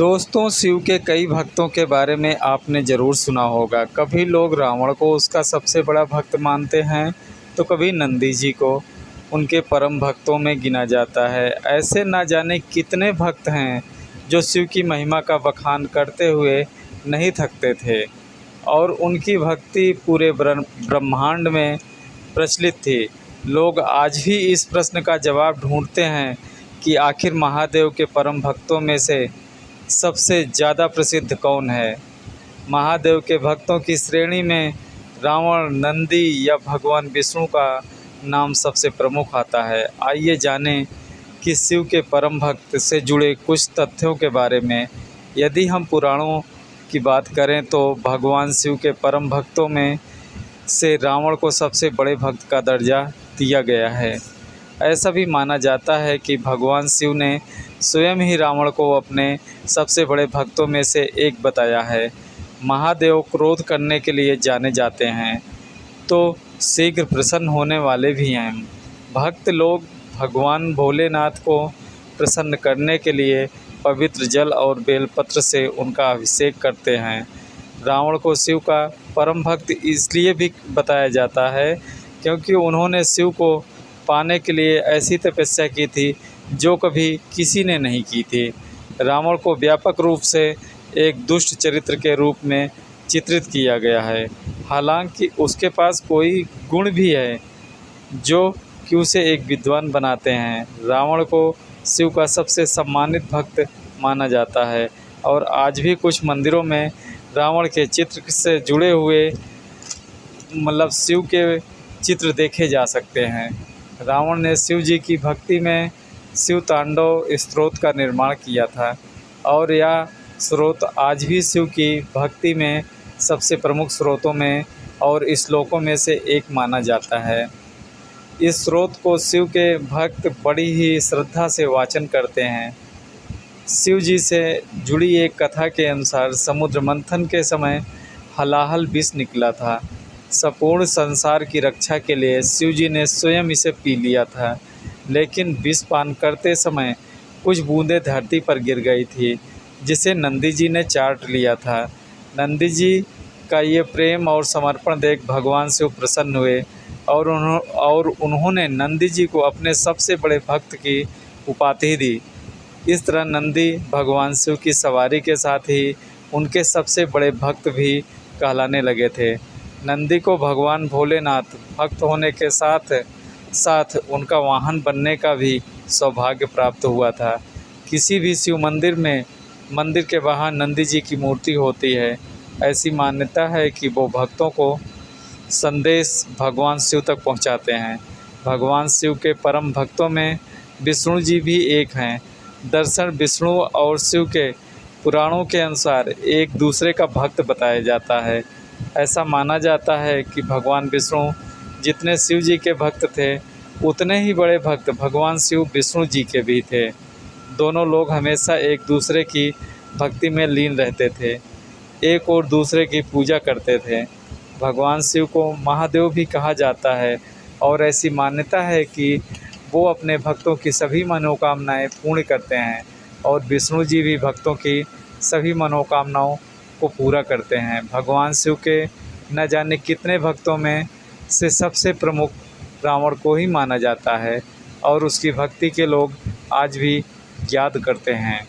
दोस्तों, शिव के कई भक्तों के बारे में आपने ज़रूर सुना होगा। कभी लोग रावण को उसका सबसे बड़ा भक्त मानते हैं, तो कभी नंदी जी को उनके परम भक्तों में गिना जाता है। ऐसे ना जाने कितने भक्त हैं जो शिव की महिमा का बखान करते हुए नहीं थकते थे और उनकी भक्ति पूरे ब्रह्मांड में प्रचलित थी। लोग आज भी इस प्रश्न का जवाब ढूंढते हैं कि आखिर महादेव के परम भक्तों में से सबसे ज़्यादा प्रसिद्ध कौन है। महादेव के भक्तों की श्रेणी में रावण, नंदी या भगवान विष्णु का नाम सबसे प्रमुख आता है। आइए जानें कि शिव के परम भक्त से जुड़े कुछ तथ्यों के बारे में। यदि हम पुराणों की बात करें तो भगवान शिव के परम भक्तों में से रावण को सबसे बड़े भक्त का दर्जा दिया गया है। ऐसा भी माना जाता है कि भगवान शिव ने स्वयं ही रावण को अपने सबसे बड़े भक्तों में से एक बताया है। महादेव क्रोध करने के लिए जाने जाते हैं तो शीघ्र प्रसन्न होने वाले भी हैं। भक्त लोग भगवान भोलेनाथ को प्रसन्न करने के लिए पवित्र जल और बेलपत्र से उनका अभिषेक करते हैं। रावण को शिव का परम भक्त इसलिए भी बताया जाता है क्योंकि उन्होंने शिव को पाने के लिए ऐसी तपस्या की थी जो कभी किसी ने नहीं की थी। रावण को व्यापक रूप से एक दुष्ट चरित्र के रूप में चित्रित किया गया है। हालांकि उसके पास कोई गुण भी है जो कि उसे एक विद्वान बनाते हैं। रावण को शिव का सबसे सम्मानित भक्त माना जाता है और आज भी कुछ मंदिरों में रावण के चित्र से जुड़े हुए शिव के चित्र देखे जा सकते हैं। रावण ने शिव जी की भक्ति में शिव तांडव स्त्रोत का निर्माण किया था और यह स्रोत आज भी शिव की भक्ति में सबसे प्रमुख स्रोतों में और श्लोकों में से एक माना जाता है। इस स्रोत को शिव के भक्त बड़ी ही श्रद्धा से वाचन करते हैं। शिव जी से जुड़ी एक कथा के अनुसार समुद्र मंथन के समय हलाहल विष निकला था। संपूर्ण संसार की रक्षा के लिए शिव जी ने स्वयं इसे पी लिया था, लेकिन विष पान करते समय कुछ बूंदें धरती पर गिर गई थी जिसे नंदी जी ने चाट लिया था। नंदी जी का ये प्रेम और समर्पण देख भगवान शिव प्रसन्न हुए और उन्होंने नंदी जी को अपने सबसे बड़े भक्त की उपाधि दी। इस तरह नंदी भगवान शिव की सवारी के साथ ही उनके सबसे बड़े भक्त भी कहलाने लगे थे। नंदी को भगवान भोलेनाथ भक्त होने के साथ साथ उनका वाहन बनने का भी सौभाग्य प्राप्त हुआ था। किसी भी शिव मंदिर के बाहर नंदी जी की मूर्ति होती है। ऐसी मान्यता है कि वो भक्तों को संदेश भगवान शिव तक पहुंचाते हैं। भगवान शिव के परम भक्तों में विष्णु जी भी एक हैं। दरअसल विष्णु और शिव के पुराणों के अनुसार एक दूसरे का भक्त बताया जाता है। ऐसा माना जाता है कि भगवान विष्णु जितने शिव जी के भक्त थे उतने ही बड़े भक्त भगवान शिव विष्णु जी के भी थे। दोनों लोग हमेशा एक दूसरे की भक्ति में लीन रहते थे, एक और दूसरे की पूजा करते थे। भगवान शिव को महादेव भी कहा जाता है और ऐसी मान्यता है कि वो अपने भक्तों की सभी मनोकामनाएं पूर्ण करते हैं और विष्णु जी भी भक्तों की सभी मनोकामनाओं को पूरा करते हैं। भगवान शिव के न जाने कितने भक्तों में से सबसे प्रमुख रावण को ही माना जाता है और उसकी भक्ति के लोग आज भी याद करते हैं।